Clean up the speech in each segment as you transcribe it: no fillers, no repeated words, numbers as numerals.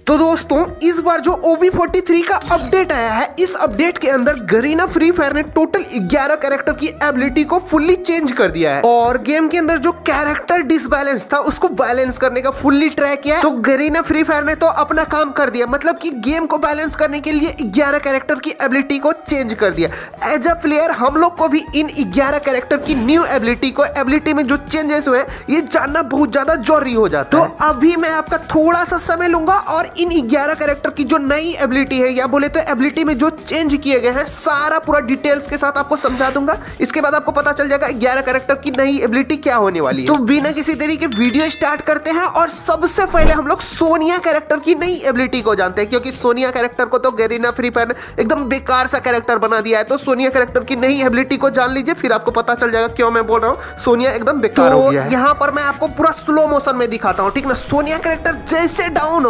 तो दोस्तों इस बार जो OB43 का अपडेट आया है, इस अपडेट के अंदर गरीना फ्री फायर ने टोटल 11 कैरेक्टर की एबिलिटी को फुल्ली चेंज कर दिया है और गेम के अंदर जो कैरेक्टर डिसबैलेंस था उसको बैलेंस करने का फुल्ली ट्राई किया है। तो गरीना फ्री फायर ने तो अपना काम कर दिया, मतलब कि गेम को बैलेंस करने के लिए 11 कैरेक्टर की एबिलिटी को चेंज कर दिया। एज अ प्लेयर हम लोग को भी इन 11 कैरेक्टर की न्यू एबिलिटी में जो चेंजेस हुए ये जानना बहुत ज्यादा जरूरी हो जाता है। तो अभी मैं आपका थोड़ा सा समय लूंगा और इन 11 कैरेक्टर की जो नई एबिलिटी है या बोले तो एबिलिटी में जो चेंज किए गए हैं सारा पूरा डिटेल्स के साथ आपको समझा दूंगा। इसके बाद आपको पता चल जाएगा 11 कैरेक्टर की नई एबिलिटी क्या होने वाली है। तो बिना किसी तरीके वीडियो स्टार्ट करते हैं और सबसे पहले हम लोग सोनिया कैरेक्टर की नई एबिलिटी को जानते हैं, क्योंकि सोनिया कैरेक्टर को तो गरीना फ्री फायर ने एकदम बेकार सा कैरेक्टर बना दिया है। तो सोनिया कैरेक्टर की नई एबिलिटी को जान लीजिए, फिर आपको पता चल जाएगा क्यों मैं बोल रहा हूँ सोनिया एकदम बेकार हो गया है। यहाँ पर मैं आपको पूरा स्लो मोशन में दिखाता हूँ, ठीक ना। सोनिया कैरेक्टर जैसे डाउन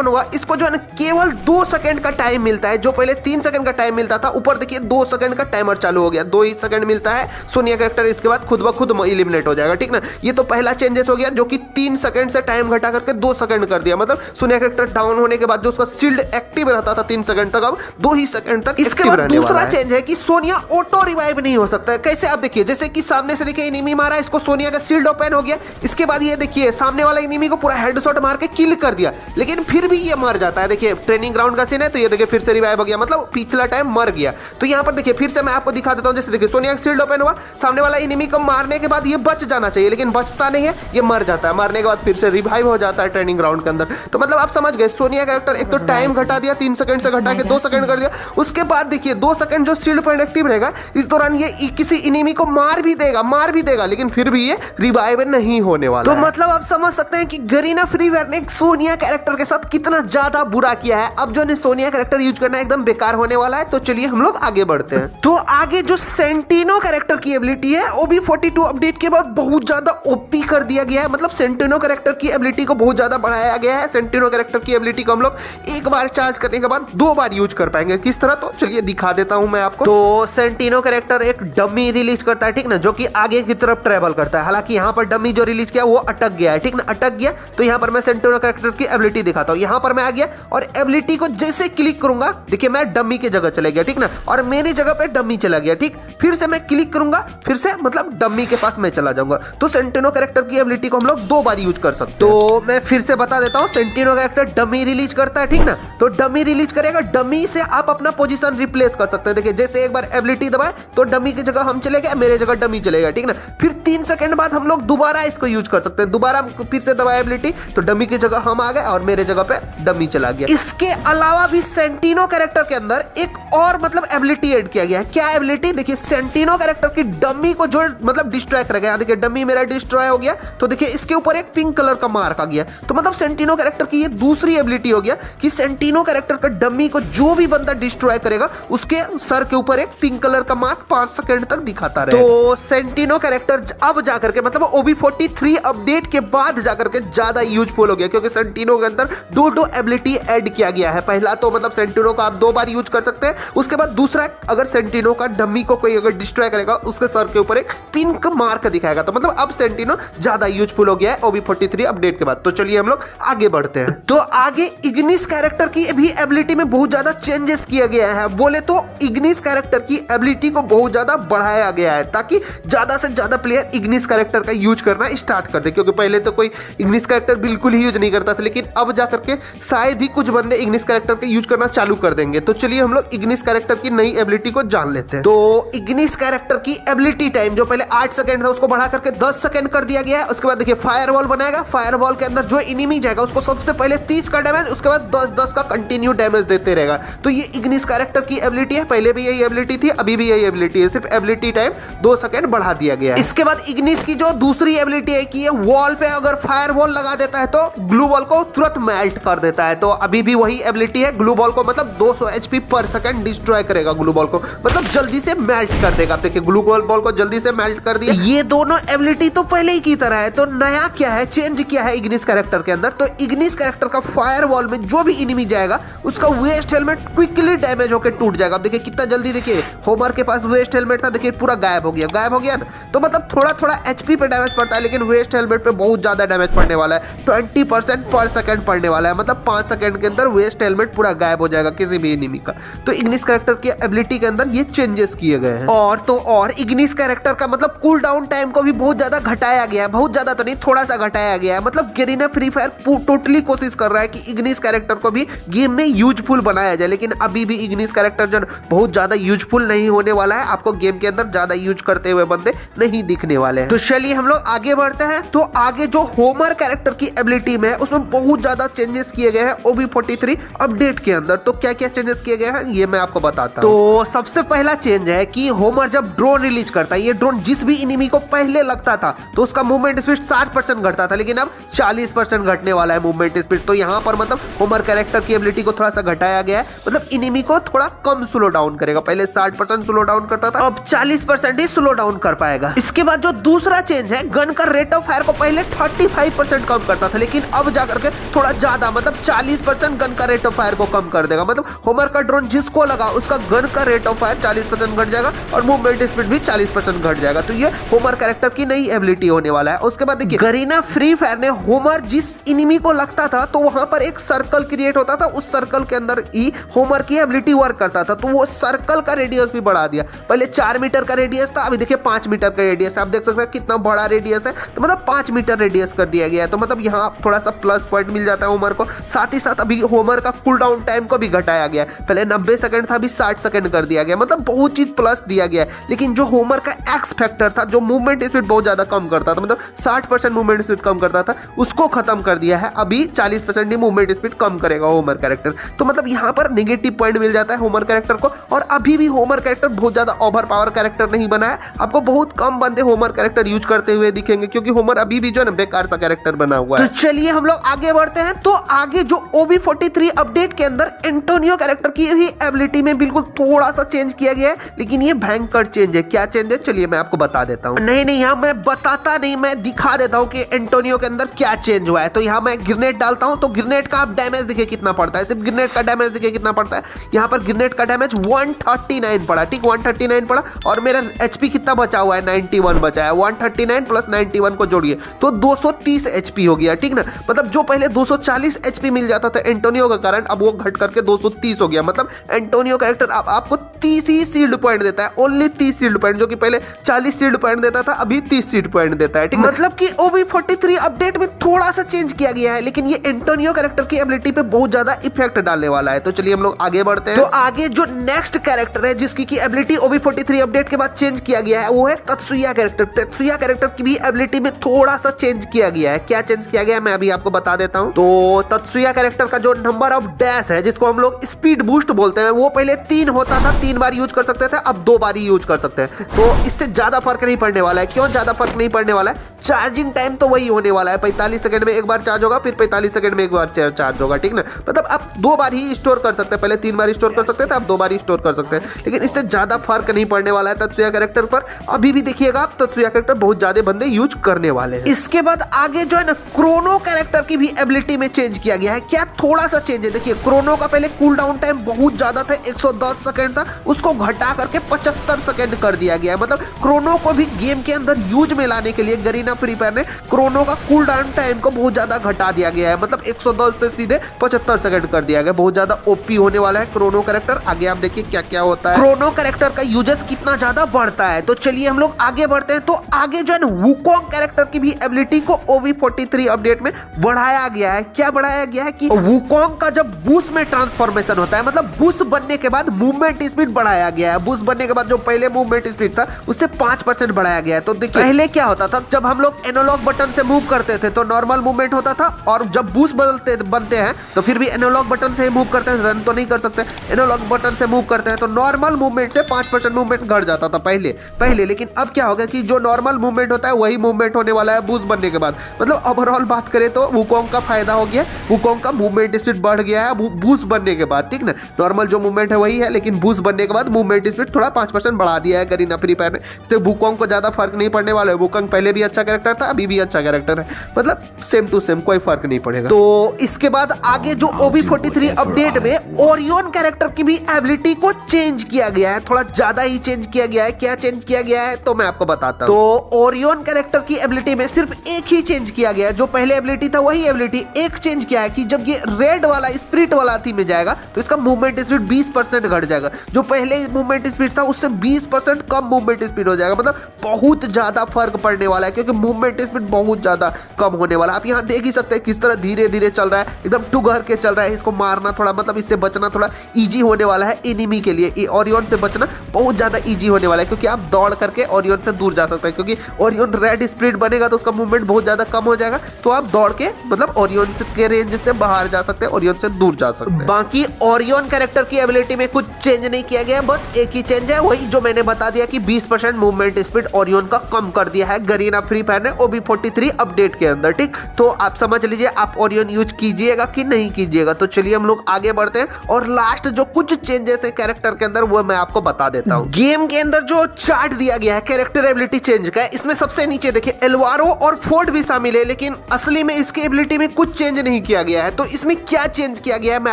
होगा इसको जो है केवल 2 सेकंड का टाइम मिलता है। जो पहले 3 सेकंड का टाइम मिलता था, ऊपर देखिए 2 सेकंड का टाइमर चालू हो गया, 2 ही सेकंड मिलता है सोनिया कैरेक्टर। इसके बाद खुद ब खुद इलिमिनेट हो जाएगा, ठीक ना। ये तो पहला चेंजेस हो गया जो कि 3 सेकंड से टाइम घटा करके 2 सेकंड कर दिया। मतलब सोनिया कैरेक्टर डाउन होने के बाद जो उसका शील्ड एक्टिव रहता था 3 सेकंड तक, अब 2 ही सेकंड तक। इसके बाद दूसरा चेंज है कि सोनिया ऑटो रिवाइव नहीं हो सकता है। कैसे आप देखिए, जैसे कि सामने से देखिए एनिमी मारा, इसको सोनिया का शील्ड ओपन हो गया। इसके बाद ये देखिए सामने वाला एनिमी को पूरा हेडशॉट मार के किल कर दिया, लेकिन फिर भी ये मर जाता है। देखिए ट्रेनिंग ग्राउंड का सीन है, तो ये देखिए फिर से रिवाइव हो गया, मतलब पिछला टाइम मर गया। तो यहाँ पर देखिए फिर से मैं आपको दिखा देता हूँ। जैसे देखिए सोनिया का शील्ड ओपन हुआ, सामने वाला एनिमी को मारने के बाद ये बच जाना चाहिए, लेकिन बचता नहीं है, ये मर जाता है। मारने के बाद फिर से रिवाइव हो जाता है ट्रेनिंग ग्राउंड के अंदर। तो मतलब आप समझ गए, सोनिया कैरेक्टर एक तो टाइम घटा दिया, 3 सेकंड से घटा के 2 सेकंड कर दिया। उसके बाद देखिए 2 सेकंड जो शील्ड पॉइंट एक्टिव रहेगा, इस दौरान ये किसी एनिमी को मार भी देगा, लेकिन फिर भी ये रिवाइव नहीं होने वाला। तो मतलब आप समझ सकते हैं कि गरीना फ्री फायर ने सोनिया कैरेक्टर के साथ कितना ज्यादा बुरा किया है। अब जो सोनिया कैरेक्टर यूज करना एकदम बेकार होने वाला है। तो चलिए हम लोग आगे बढ़ते हैं। तो आगे जो सेंटिनो कैरेक्टर की एबिलिटी है, OB42 अपडेट के बाद बहुत ज्यादा ओपी कर दिया गया है। मतलब सेंटिनो कैरेक्टर की एबिलिटी को बहुत ज्यादा बढ़ाया गया है। सेंटिनो कैरेक्टर की एबिलिटी को हम लोग एक बार चार्ज करने के बाद 2 बार यूज कर पाएंगे। किस तरह, तो चलिए दिखा देता हूं मैं आपको। तो सेंटिनो कैरेक्टर एक डमी रिलीज करता है, ठीक ना, जो कि आगे की तरफ ट्रेवल करता है। हालांकि यहाँ पर डमी जो रिलीज किया वो अटक गया है, ठीक ना, अटक गया। तो यहाँ पर मैं सेंटिनो कैरेक्टर की एबिलिटी दिखाता हूँ। यहाँ पर मैं आ गया और एबिलिटी को जैसे क्लिक करूंगा, देखिए मैं डमी की जगह चले गया, ठीक ना, और मेरी जगह पे डमी चला गया, ठीक। फिर से मैं क्लिक करूंगा, फिर से मतलब डमी के पास मैं चला जाऊंगा। तो सेंटिनो कैरेक्टर की एबिलिटी को हम लोग 2 बार यूज कर सकते हैं। तो मैं फिर से बता देता हूँ, सेंटिनो कैरेक्टर डमी रिलीज करता है, ठीक ना। तो डमी रिलीज करेगा, डमी से आप अपना पोजीशन रिप्लेस कर सकते हैं। देखिए जैसे एक बार एबिलिटी दबाए तो डमी की जगह हम चले गए, मेरे जगह डमी चलेगा, ठीक ना। फिर 3 सेकंड बाद हम लोग दोबारा इसको यूज कर सकते हैं। दोबारा फिर से दबाए एबिलिटी, तो डमी की जगह हम आ गए और मेरे जगह पे डमी चला गया। इसके अलावा भी सेंटिनो कैरेक्टर के अंदर एक और मतलब एबिलिटी ऐड किया गया है। क्या एबिलिटी, देखिए सेंटिनो कैरेक्टर की डमी को जो मतलब डिस्ट्रॉय करेगा। देखिए डमी मेरा डिस्ट्रॉय हो गया, तो देखिए इसके ऊपर एक पिंक कलर का मार्क आ गया। तो मतलब सेंटिनो कैरेक्टर की ये दूसरी एबिलिटी हो गया कि सेंटिनो कैरेक्टर का डमी को जो भी बंदा डिस्ट्रॉय करेगा उसके सर के ऊपर एक पिंक कलर का मार्क 5 सेकंड तक दिखाता रहे। तो सेंटिनो कैरेक्टर अब जाकर के मतलब OB43 अपडेट के बाद जाकर के ज्यादा यूजफुल हो गया, क्योंकि सेंटिनो के अंदर 2 एबिलिटी ऐड किया गया है। पहला तो मतलब सेंटिनो का आप 2 बार यूज कर सकते हैं। उसके बाद दूसरा, अगर सेंटिनो का डमी को कोई अगर डिस्ट्रॉय करेगा उसके सर के ऊपर एक पिंक मार्क दिखाएगा। तो मतलब अब सेंटिनो ज्यादा यूजफुल हो गया है OB43 अपडेट के बाद। तो चलिए हम लोग आगे बढ़ते हैं। तो आगे इग्निस कैरेक्टर की भी एबिलिटी में बहुत ज्यादा चेंजेस किया गया है। बोले तो इग्निस कैरेक्टर की एबिलिटी को बहुत ज्यादा बढ़ाया गया है, ताकि ज्यादा से ज्यादा प्लेयर इग्निस कैरेक्टर का यूज करना स्टार्ट कर दे। क्योंकि पहले तो कोई इग्निस कैरेक्टर बिल्कुल ही यूज नहीं करता था, लेकिन अब जाकर के शायद ही कुछ बंदे इग्निस कैरेक्टर का यूज करना चालू कर देंगे। तो चलिए हम लोग इग्निस कैरेक्टर की नई एबिलिटी को जान लेते हैं। तो इग्निस कैरेक्टर की एबिलिटी टाइम जो पहले 8 सेकंड था उसको बढ़ा करके 10 सेकंड कर दिया गया है। उसके बाद देखिए फायरवॉल बनाएगा, फायरवॉल के अंदर जो एनिमी जाएगा उसको सबसे पहले 30 का डैमेज, उसके बाद 10-10 का कंटिन्यू डैमेज देते रहेगा। तो ये इग्निस कैरेक्टर की एबिलिटी है। पहले भी यही एबिलिटी थी, अभी भी यही एबिलिटी है, सिर्फ एबिलिटी टाइम 2 सेकंड बढ़ा दिया गया है। इसके बाद इग्निस की जो दूसरी एबिलिटी है कि ये वॉल पे अगर फायरवॉल लगा देता है तो ग्लू वॉल को तुरंत मेल्ट कर देता है। तो अभी भी वही एबिलिटी है, ग्लू बॉल को मतलब 200 HP पर सेकंड डिस्ट्रॉय करेगा। ग्लू बॉल को मतलब जल्दी से मेल्ट कर देगा। देखिए ग्लू बॉल को जल्दी से मेल्ट कर दिया। ये दोनों एबिलिटी तो पहले ही की तरह है। तो नया क्या है, चेंज किया है इग्निस कैरेक्टर के अंदर। तो इग्निस कैरेक्टर का फायरवॉल में जो भी एनिमी जाएगा उसका वेस्ट हेलमेट क्विकली डैमेज होकर टूट जाएगा। देखिए कितना जल्दी, देखिए होमर के पास वेस्ट हेलमेट था, देखिए पूरा गायब हो गया ना। तो मतलब थोड़ा HP पे डैमेज पड़ता है, लेकिन वेस्ट हेलमेट पे बहुत ज्यादा डैमेज पड़ने वाला है। 20% पर सेकंड पड़ने पड़ने वाला है, मतलब 5 सेकंड के अंदर वेस्ट हेलमेट पूरा गायब हो जाएगा किसी भी एनिमी का। तो इग्निस कैरेक्टर की एबिलिटी के अंदर ये चेंजेस किए गए हैं। और इग्निस कैरेक्टर का मतलब कूल डाउन टाइम को भी बहुत ज्यादा घटाया गया है, बहुत ज्यादा तो नहीं, थोड़ा सा घटाया गया है। मतलब गरीना फ्री फायर टोटली कोशिश कर रहा है कि इग्निस कैरेक्टर को भी गेम में यूजफुल बनाया जाए, लेकिन अभी भी इग्निस कैरेक्टर जो बहुत ज्यादा यूजफुल नहीं होने वाला है, आपको गेम के अंदर ज्यादा यूज करते हुए बंदे नहीं दिखने वाले हैं। तो चलिए हम लोग आगे बढ़ते हैं। तो आगे जो होमर कैरेक्टर की एबिलिटी में है उसमें बहुत ज्यादा चेंजेस किए गए हैं OB43 अपडेट के अंदर। तो क्या क्या चेंजेस किए गए हैं ये मैं आपको बताता हूं। तो सबसे पहला चेंज है कि होमर जब ड्रोन रिलीज करता है, ये ड्रोन जिस भी एनिमी को पहले लगता था तो उसका मूवमेंट स्पीड 60% घटता था, लेकिन अब 40% घटने वाला है मूवमेंट स्पीड। तो यहाँ पर मतलब होमर कैरेक्टर की एबिलिटी को थोड़ा सा घटाया गया है, मतलब एनिमी को थोड़ा कम स्लो डाउन करेगा। पहले 60% स्लो डाउन करता था, अब 40% ही स्लो डाउन कर पाएगा। इसके बाद जो दूसरा चेंज है, गन का रेट ऑफ फायर को पहले 35% कम करता था, लेकिन अब जाकर के थोड़ा ज्यादा मतलब 40% गन का रेट ऑफ फायर को कम कर देगा। मतलब होमर का ड्रोन जिसको लगा उसका गन का रेट ऑफ फायर 40% घट जाएगा और मूवमेंट स्पीड भी 40% घट जाएगा। तो ये होमर कैरेक्टर की नई एबिलिटी होने वाला है। उसके बाद देखिए गरीना फ्री फायर ने होमर जिस एनिमी को लगता था तो वहां पर एक सर्कल क्रिएट होता था, उस सर्कल के अंदर ही होमर की एबिलिटी वर्क करता था। तो वो सर्कल का रेडियस भी बढ़ा दिया, पहले 4 मीटर का रेडियस था, अभी देखिए 5 मीटर का रेडियस है। आप देख सकते हैं कितना बड़ा रेडियस है, तो मतलब 5 मीटर रेडियस कर दिया गया है। तो मतलब यहाँ थोड़ा सा प्लस पॉइंट मिल जाता है होमर को। साथ ही साथ अभी होमर का कूल डाउन टाइम को भी घटाया गया है, पहले 90 सेकंड था, अभी 60 सेकंड कर दिया गया, मतलब बहुत चीज प्लस दिया गया है। लेकिन जो होमर का एक्स फैक्टर था, जो मूवमेंट स्पीड बहुत ज्यादा कम करता था, मतलब 60% मूवमेंट स्पीड कम करता था, उसको खत्म कर दिया है। अभी 40% ही मूवमेंट स्पीड कम करेगा होमर कैरेक्टर। तो मतलब यहाँ पर नेगेटिव पॉइंट मिल जाता है होमर कैरेक्टर को। और अभी भी होमर कैरेक्टर बहुत ज्यादा ओवर पावर कैरेक्टर नहीं बना है, आपको बहुत कम बंदे होमर कैरेक्टर यूज करते हुए दिखेंगे, क्योंकि होमर अभी भी जो है बेकार सा कैरेक्टर बना हुआ है। तो चलिए हम लोग आगे बढ़ते हैं। तो आगे जो OB43 अपडेट के अंदर एंटोनियो कैरेक्टर की भी एबिलिटी में बिल्कुल थोड़ा सा चेंज किया गया है, लेकिन ये भयंकर चेंज है। क्या चेंज है चलिए मैं आपको बता देता हूँ। नहीं यहाँ मैं बताता नहीं, मैं दिखा देता हूँ कि एंटोनियो के अंदर क्या चेंज हुआ है। तो यहाँ मैं ग्रेनेड डालता हूँ, तो ग्रेनेड का आप डैमेज देखिए कितना पड़ता है, सिर्फ ग्रेनेड का डैमेज देखिए कितना पड़ता है। यहाँ पर ग्रेनेड का डैमेज 139 पड़ा, ठीक 139 पड़ा, और मेरा HP कितना बचा हुआ है 91 बचा है। 139 प्लस 91 को जोड़िए तो 230 HP हो गया, ठीक ना। मतलब जो पहले 240 HP मिल जाता था एंटोनियो के कारण, अब वो घट करके 230 हो गया। मतलब एंटोनियो कैरेक्टर अब आपको 30 ही शील्ड पॉइंट देता है, ओनली 30 शील्ड पॉइंट, जो कि पहले 40 शील्ड पॉइंट देता था, अभी 30 शील्ड पॉइंट देता है, ठीक। मतलब कि OB43 अपडेट में थोड़ा सा चेंज किया गया है, लेकिन ये एंटोनियो कैरेक्टर की एबिलिटी पे बहुत ज्यादा इफेक्ट डालने वाला है। तो चलिए हम लोग आगे बढ़ते हैं। तो आगे जो नेक्स्ट कैरेक्टर है जिसकी की एबिलिटी OB43 अपडेट के बाद चेंज किया गया है, वो है तत्सुया कैरेक्टर। तत्सुया कैरेक्टर की भी एबिलिटी में थोड़ा सा चेंज किया गया है। क्या चेंज किया गया है मैं अभी आपको बता देता हूँ। तो तत्सुया कैरेक्टर का जो नंबर ऑफ डैश है, जिसको हम लोग स्पीड बूस्ट बोलते हैं, वो पहले 3 होता था, 3 बार यूज कर सकते थे, अब 2 बार ही यूज कर सकते हैं। तो इससे ज्यादा फर्क नहीं पड़ने वाला है। क्यों ज्यादा फर्क नहीं पड़ने वाला है? चार्जिंग टाइम तो वही होने वाला है, 45 सेकंड में एक बार चार्ज होगा, फिर 45 सेकंड में एक बार चार्ज होगा, ठीक ना। मतलब आप 2 बार ही स्टोर कर सकते हैं, पहले 3 बार स्टोर कर सकते थे, आप 2 बार ही स्टोर कर सकते हैं, लेकिन इससे ज्यादा फर्क नहीं पड़ने वाला है तत्सुया कैरेक्टर पर। अभी भी देखिएगा आप तत्सुया कैरेक्टर बहुत ज्यादा बंदे यूज करने वाले हैं। इसके बाद आगे जो है ना क्रोनो कैरेक्टर की भी एबिलिटी में चेंज किया गया है। क्या थोड़ा सा चेंज है, देखिए क्रोनो का पहले कूल डाउन टाइम बहुत ज्यादा था, 110 सेकंड था, उसको घटा करके 75 सेकंड कर दिया गया है। मतलब क्रोनो को भी गेम के अंदर यूज में लाने के लिए गरीना फ्री फायर ने क्रोनो का कूल डाउन टाइम को बहुत ज्यादा घटा दिया गया है, मतलब 110 से सीधे 75 सेकंड कर दिया गया। बहुत ज्यादा ओपी होने वाला है क्रोनो कैरेक्टर। आगे आप देखिए क्या क्या होता है, क्रोनो कैरेक्टर का यूजेस कितना ज्यादा बढ़ता है। तो चलिए हम लोग आगे बढ़ते हैं। तो आगे जो है वुकोंग कैरेक्टर की भी एबिलिटी को OB43 अपडेट में बढ़ाया गया है। क्या बढ़ाया गया है कि वुकोंग का जब बूस्ट में ट्रांसफॉर्मेशन होता है, मतलब बूस्ट बनने के बाद मूवमेंट स्पीड बढ़ाया गया है। बूस्ट बनने के बाद जो पहले मूवमेंट स्पीड था उससे 5% बढ़ाया गया है। तो देखिए पहले क्या होता था, जब हम लोग एनालॉग बटन से मूव करते थे तो नॉर्मल मूवमेंट होता था, और जब बूस्ट बनते हैं तो फिर भी एनालॉग बटन से ही मूव करते हैं, रन तो नहीं कर सकते। एनालॉग बटन से मूव करते हैं तो नॉर्मल मूवमेंट से 5% मूवमेंट घट जाता था पहले। लेकिन अब क्या होगा कि जो नॉर्मल मूवमेंट होता है वही मूवमेंट होने वाला है बूस्ट बनने के बाद। मतलब ओवरऑल बात करें तो वुकोंग का फायदा हो गया, वुकोंग का मूवमेंट स्पीड बढ़ गया है बूस्ट बनने के बाद, ठीक ना। नॉर्मल जो मूवमेंट है वही है, लेकिन बूस्ट बनने के बाद मूवमेंट स्पीड थोड़ा 5% बढ़ा दिया है गरीना फ्री फायर ने। इससे वुकोंग को ज्यादा फर्क नहीं पड़ने वाला है। वुकोंग पहले भी अच्छा कैरेक्टर था, अभी भी अच्छा कैरेक्टर है, मतलब सेम टू सेम, कोई फर्क नहीं पड़ेगा। तो इसके बाद आगे जो OB43 अपडेट में ओरियन कैरेक्टर की भी एबिलिटी को चेंज किया गया है, थोड़ा ज्यादा ही चेंज किया गया है। क्या चेंज किया गया है तो मैं आपको बताता हूं। तो ओरियन कैरेक्टर की एबिलिटी में सिर्फ एक ही चेंज किया गया है, जो पहले एबिलिटी था वही एबिलिटी, एक एक चेंज क्या है कि जब ये रेड वाला स्पिरिट वाला हाथी में जाएगा तो इसका मूवमेंट स्पीड 20% घट जाएगा। जो पहले मूवमेंट स्पीड था उससे 20% कम मूवमेंट स्पीड हो जाएगा। मतलब बहुत ज्यादा फर्क पड़ने वाला है क्योंकि मूवमेंट स्पीड बहुत ज्यादा कम होने वाला है। आप यहाँ देख ही सकते हैं किस तरह धीरे धीरे चल रहा है, एकदम टुगहर के चल रहा है। इसको मारना थोड़ा मतलब इससे बचना थोड़ा इजी होने वाला है एनिमी के लिए। ओरियन से बचना बहुत ज्यादा इजी होने वाला है क्योंकि आप दौड़ करके ओरियन से दूर जा सकते हैं, क्योंकि ओरियन रेड स्पिरिट बनेगा तो उसका मूवमेंट बहुत ज्यादा कम हो जाएगा। तो आप दौड़ के मतलब ओरियन के रेंज से बाहर जा सकते हैं, ओरियन से दूर जा सकते हैं। बाकी ओरियन कैरेक्टर की एबिलिटी में कुछ चेंज नहीं किया गया, बस एक ही चेंज है, वही जो मैंने बता दिया कि 20% मूवमेंट स्पीड ओरियन का कम कर दिया है गरीना फ्री फायर ने OB43 अपडेट के अंदर। ठीक, तो आप समझ लीजिए आप ओरियन यूज कीजिएगा कि नहीं कीजिएगा। तो चलिए हम लोग आगे बढ़ते हैं और लास्ट जो कुछ चेंजेस है कैरेक्टर के अंदर वो मैं आपको बता देता हूँ। गेम के अंदर जो चार्ट दिया गया है कैरेक्टर एबिलिटी चेंज का, इसमें सबसे नीचे देखिए एल्वारो और फोर्ड भी शामिल है, लेकिन असली में इसकी एबिलिटी में कुछ चेंज नहीं किया गया है। तो इसमें क्या चेंज किया गया है मैं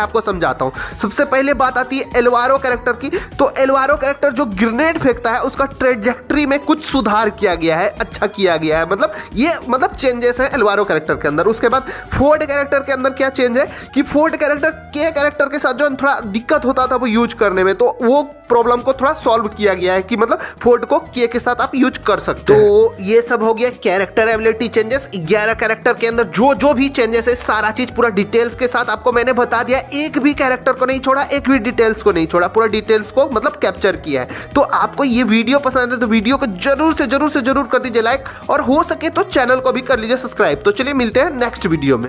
आपको समझाता हूँ। सबसे पहले बात आती है एल्वारो कैरेक्टर की। तो एल्वारो कैरेक्टर जो ग्रेनेड फेंकता है उसका ट्रेजेक्ट्री में कुछ सुधार किया गया है, अच्छा किया गया है। मतलब ये मतलब चेंजेस है एल्वारो कैरेक्टर के अंदर। उसके बाद फोर्ड कैरेक्टर के अंदर क्या चेंज है कि फोर्ड कैरेक्टर के कैरेक्टर के साथ जो थोड़ा दिक्कत होता था वो यूज करने में, तो वो प्रॉब्लम को थोड़ा सॉल्व किया गया है कि मतलब फोर्ड को के साथ आप यूज कर सकते हैं। तो ये सब हो गया कैरेक्टर एबिलिटी चेंजेस। 11 कैरेक्टर के अंदर जो भी चेंजेस है सारा चीज पूरा डिटेल्स के साथ आपको मैंने बता दिया। एक भी कैरेक्टर को नहीं छोड़ा, एक भी डिटेल्स को नहीं छोड़ा, पूरा डिटेल्स को मतलब कैप्चर किया है। तो आपको ये वीडियो पसंद है तो वीडियो को जरूर कर दीजिए लाइक, और हो सके तो चैनल को भी कर लीजिए सब्सक्राइब। तो चलिए मिलते हैं नेक्स्ट वीडियो में।